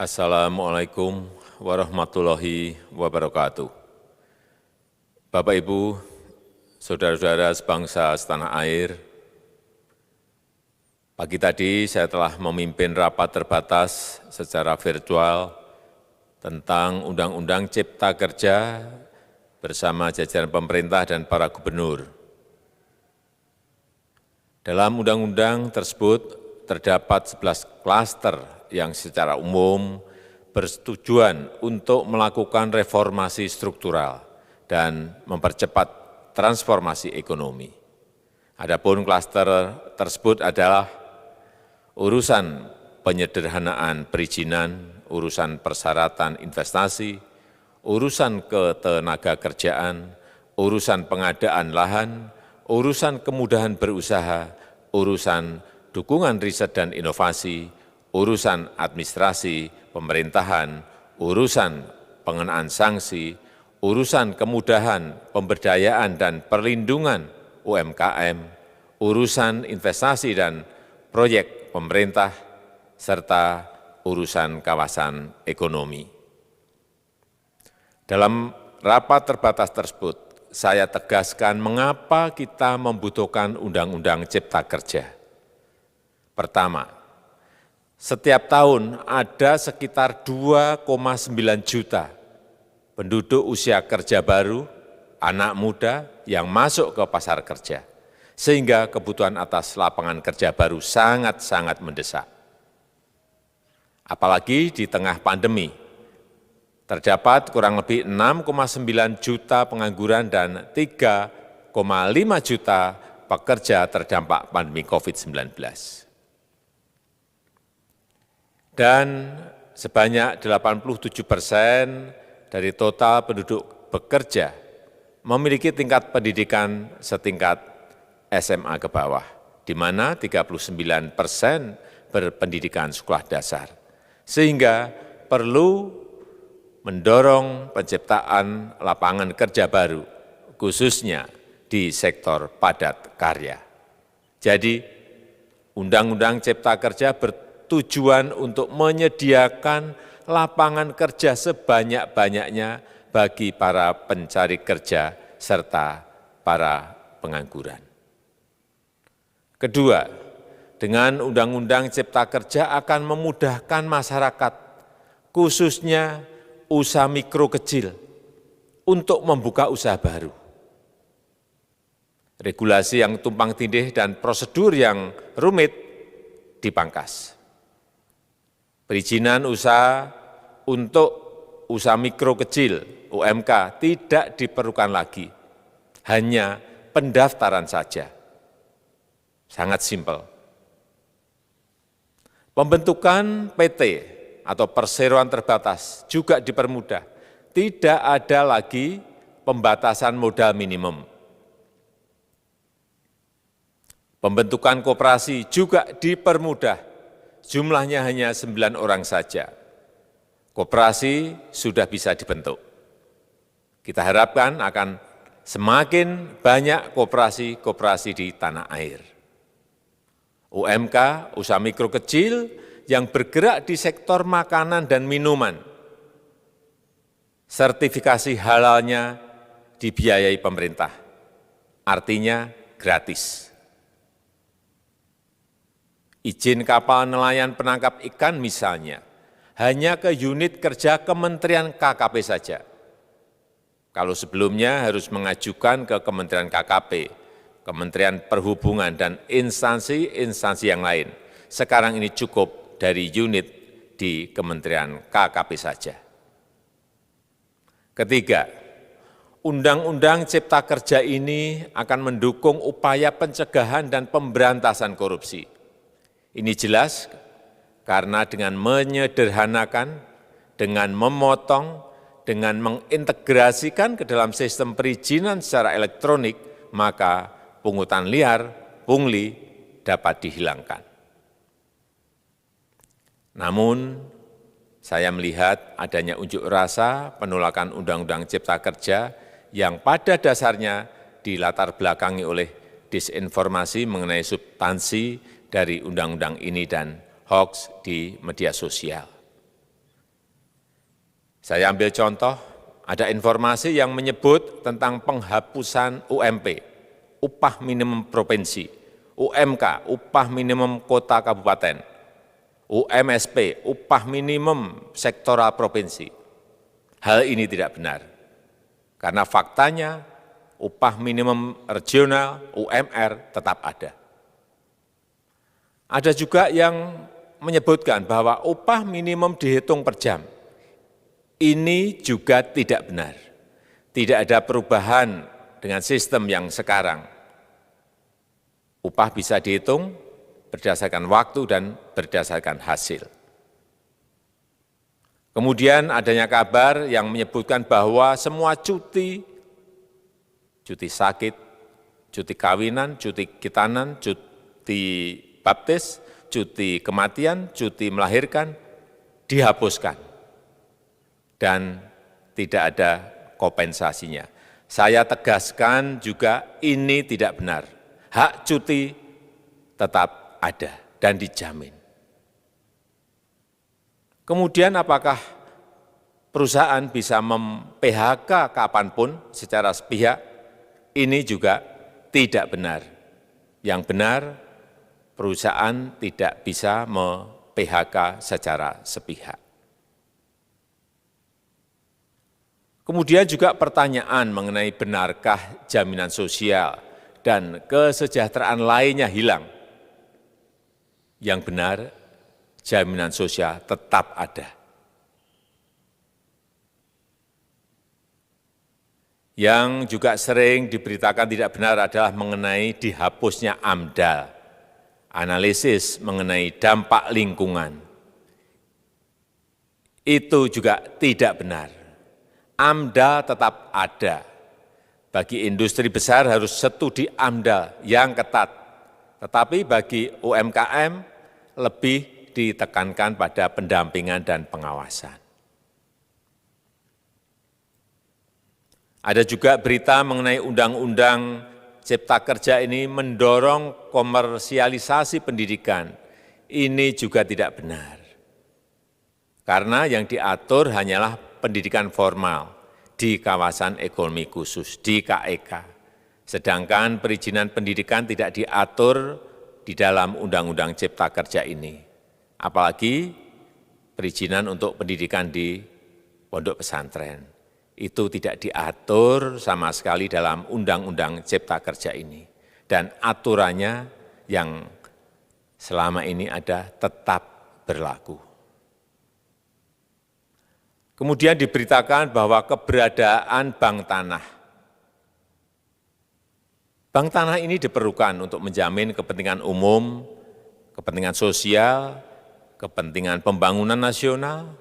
Assalamualaikum warahmatullahi wabarakatuh. Bapak, Ibu, saudara-saudara sebangsa setanah air, pagi tadi saya telah memimpin rapat terbatas secara virtual tentang Undang-Undang Cipta Kerja bersama jajaran pemerintah dan para gubernur. Dalam undang-undang tersebut terdapat 11 klaster yang secara umum bertujuan untuk melakukan reformasi struktural dan mempercepat transformasi ekonomi. Adapun klaster tersebut adalah urusan penyederhanaan perizinan, urusan persyaratan investasi, urusan ketenagakerjaan, urusan pengadaan lahan, urusan kemudahan berusaha, urusan dukungan riset dan inovasi, urusan administrasi pemerintahan, urusan pengenaan sanksi, urusan kemudahan pemberdayaan dan perlindungan UMKM, urusan investasi dan proyek pemerintah, serta urusan kawasan ekonomi. Dalam rapat terbatas tersebut, saya tegaskan mengapa kita membutuhkan Undang-Undang Cipta Kerja. Pertama, setiap tahun ada sekitar 2,9 juta penduduk usia kerja baru, anak muda yang masuk ke pasar kerja, sehingga kebutuhan atas lapangan kerja baru sangat-sangat mendesak. Apalagi di tengah pandemi, terdapat kurang lebih 6,9 juta pengangguran dan 3,5 juta pekerja terdampak pandemi COVID-19. Dan sebanyak 87% dari total penduduk bekerja memiliki tingkat pendidikan setingkat SMA ke bawah, di mana 39% berpendidikan sekolah dasar. Sehingga perlu mendorong penciptaan lapangan kerja baru, khususnya di sektor padat karya. Jadi, Undang-Undang Cipta Kerja bertujuan untuk menyediakan lapangan kerja sebanyak-banyaknya bagi para pencari kerja serta para pengangguran. Kedua, dengan Undang-Undang Cipta Kerja akan memudahkan masyarakat, khususnya usaha mikro kecil, untuk membuka usaha baru. Regulasi yang tumpang tindih dan prosedur yang rumit dipangkas. Perizinan usaha untuk usaha mikro kecil UMK tidak diperlukan lagi, hanya pendaftaran saja. Sangat simpel. Pembentukan PT atau perseroan terbatas juga dipermudah. Tidak ada lagi pembatasan modal minimum. Pembentukan koperasi juga dipermudah. Jumlahnya hanya 9 orang saja. Koperasi sudah bisa dibentuk. Kita harapkan akan semakin banyak koperasi-koperasi di tanah air. UMK, usaha mikro kecil yang bergerak di sektor makanan dan minuman, sertifikasi halalnya dibiayai pemerintah, artinya gratis. Izin kapal nelayan penangkap ikan misalnya, hanya ke unit kerja Kementerian KKP saja. Kalau sebelumnya harus mengajukan ke Kementerian KKP, Kementerian Perhubungan, dan instansi-instansi yang lain. Sekarang ini cukup dari unit di Kementerian KKP saja. Ketiga, Undang-Undang Cipta Kerja ini akan mendukung upaya pencegahan dan pemberantasan korupsi. Ini jelas karena dengan menyederhanakan, dengan memotong, dengan mengintegrasikan ke dalam sistem perizinan secara elektronik, maka pungutan liar, pungli dapat dihilangkan. Namun, saya melihat adanya unjuk rasa penolakan Undang-Undang Cipta Kerja yang pada dasarnya dilatar belakangi oleh disinformasi mengenai substansi dari undang-undang ini dan hoax di media sosial. Saya ambil contoh, ada informasi yang menyebut tentang penghapusan UMP, upah minimum provinsi, UMK, upah minimum kota kabupaten, UMSP, upah minimum sektoral provinsi. Hal ini tidak benar, karena faktanya upah minimum regional, UMR, tetap ada. Ada juga yang menyebutkan bahwa upah minimum dihitung per jam. Ini juga tidak benar. Tidak ada perubahan dengan sistem yang sekarang. Upah bisa dihitung berdasarkan waktu dan berdasarkan hasil. Kemudian adanya kabar yang menyebutkan bahwa semua cuti sakit, cuti kawinan, cuti khitanan, cuti baptis, cuti kematian, cuti melahirkan, dihapuskan. Dan tidak ada kompensasinya. Saya tegaskan juga ini tidak benar. Hak cuti tetap ada dan dijamin. Kemudian apakah perusahaan bisa mem-PHK kapanpun secara sepihak? Ini juga tidak benar. Yang benar, perusahaan tidak bisa me-PHK secara sepihak. Kemudian juga pertanyaan mengenai benarkah jaminan sosial dan kesejahteraan lainnya hilang. Yang benar, jaminan sosial tetap ada. Yang juga sering diberitakan tidak benar adalah mengenai dihapusnya AMDAL, analisis mengenai dampak lingkungan. Itu juga tidak benar. AMDAL tetap ada. Bagi industri besar harus studi AMDAL yang ketat. Tetapi bagi UMKM lebih ditekankan pada pendampingan dan pengawasan. Ada juga berita mengenai Undang-Undang Cipta Kerja ini mendorong komersialisasi pendidikan. Ini juga tidak benar. Karena yang diatur hanyalah pendidikan formal di kawasan ekonomi khusus, di KEK. Sedangkan perizinan pendidikan tidak diatur di dalam Undang-Undang Cipta Kerja ini. Apalagi perizinan untuk pendidikan di pondok pesantren. Itu tidak diatur sama sekali dalam Undang-Undang Cipta Kerja ini. Dan aturannya yang selama ini ada tetap berlaku. Kemudian diberitakan bahwa keberadaan bank tanah. Bank tanah ini diperlukan untuk menjamin kepentingan umum, kepentingan sosial, kepentingan pembangunan nasional,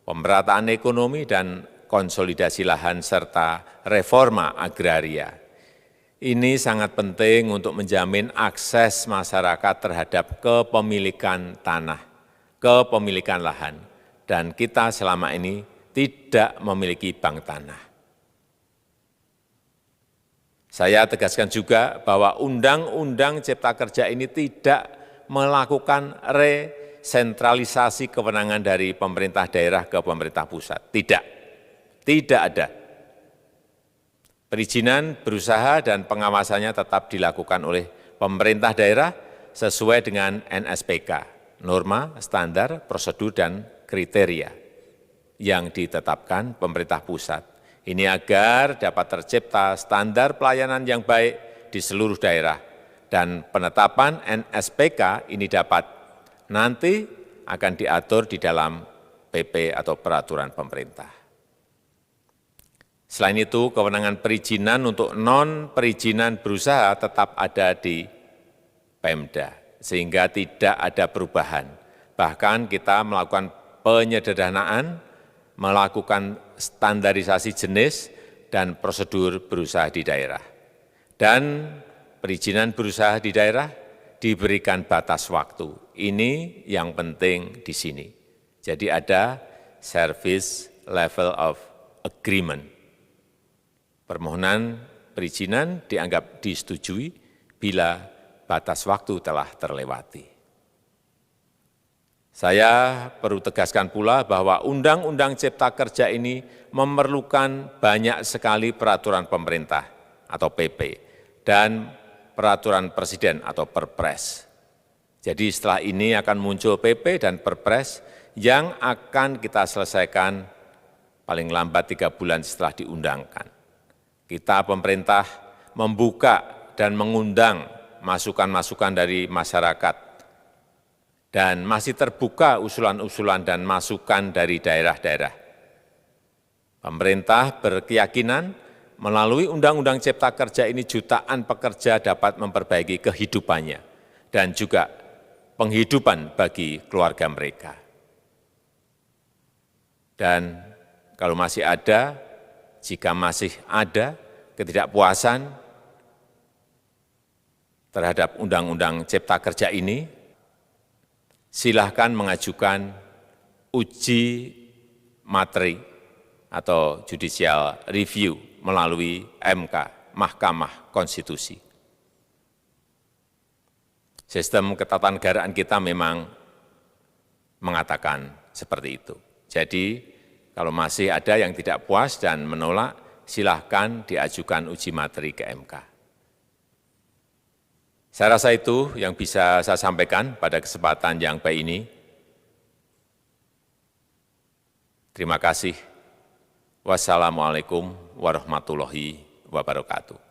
pemerataan ekonomi, dan konsolidasi lahan serta reforma agraria. Ini sangat penting untuk menjamin akses masyarakat terhadap kepemilikan tanah, kepemilikan lahan, dan kita selama ini tidak memiliki bank tanah. Saya tegaskan juga bahwa Undang-Undang Cipta Kerja ini tidak melakukan resentralisasi kewenangan dari pemerintah daerah ke pemerintah pusat. Tidak ada. Perizinan berusaha dan pengawasannya tetap dilakukan oleh pemerintah daerah sesuai dengan NSPK, norma, standar, prosedur, dan kriteria yang ditetapkan pemerintah pusat. Ini agar dapat tercipta standar pelayanan yang baik di seluruh daerah, dan penetapan NSPK ini dapat nanti akan diatur di dalam PP atau peraturan pemerintah. Selain itu, kewenangan perizinan untuk non-perizinan berusaha tetap ada di Pemda, sehingga tidak ada perubahan. Bahkan kita melakukan penyederhanaan, melakukan standarisasi jenis dan prosedur berusaha di daerah. Dan perizinan berusaha di daerah diberikan batas waktu. Ini yang penting di sini. Jadi ada service level of agreement. Permohonan perizinan dianggap disetujui bila batas waktu telah terlewati. Saya perlu tegaskan pula bahwa Undang-Undang Cipta Kerja ini memerlukan banyak sekali peraturan pemerintah atau PP dan peraturan presiden atau Perpres. Jadi setelah ini akan muncul PP dan Perpres yang akan kita selesaikan paling lambat 3 bulan setelah diundangkan. Kita pemerintah membuka dan mengundang masukan-masukan dari masyarakat dan masih terbuka usulan-usulan dan masukan dari daerah-daerah. Pemerintah berkeyakinan melalui Undang-Undang Cipta Kerja ini jutaan pekerja dapat memperbaiki kehidupannya dan juga penghidupan bagi keluarga mereka. Dan kalau masih ada, jika masih ada ketidakpuasan terhadap Undang-Undang Cipta Kerja ini, silahkan mengajukan uji materi atau judicial review melalui MK, Mahkamah Konstitusi. Sistem ketatanegaraan kita memang mengatakan seperti itu. Jadi, kalau masih ada yang tidak puas dan menolak, silahkan diajukan uji materi ke MK. Saya rasa itu yang bisa saya sampaikan pada kesempatan yang baik ini. Terima kasih. Wassalamualaikum warahmatullahi wabarakatuh.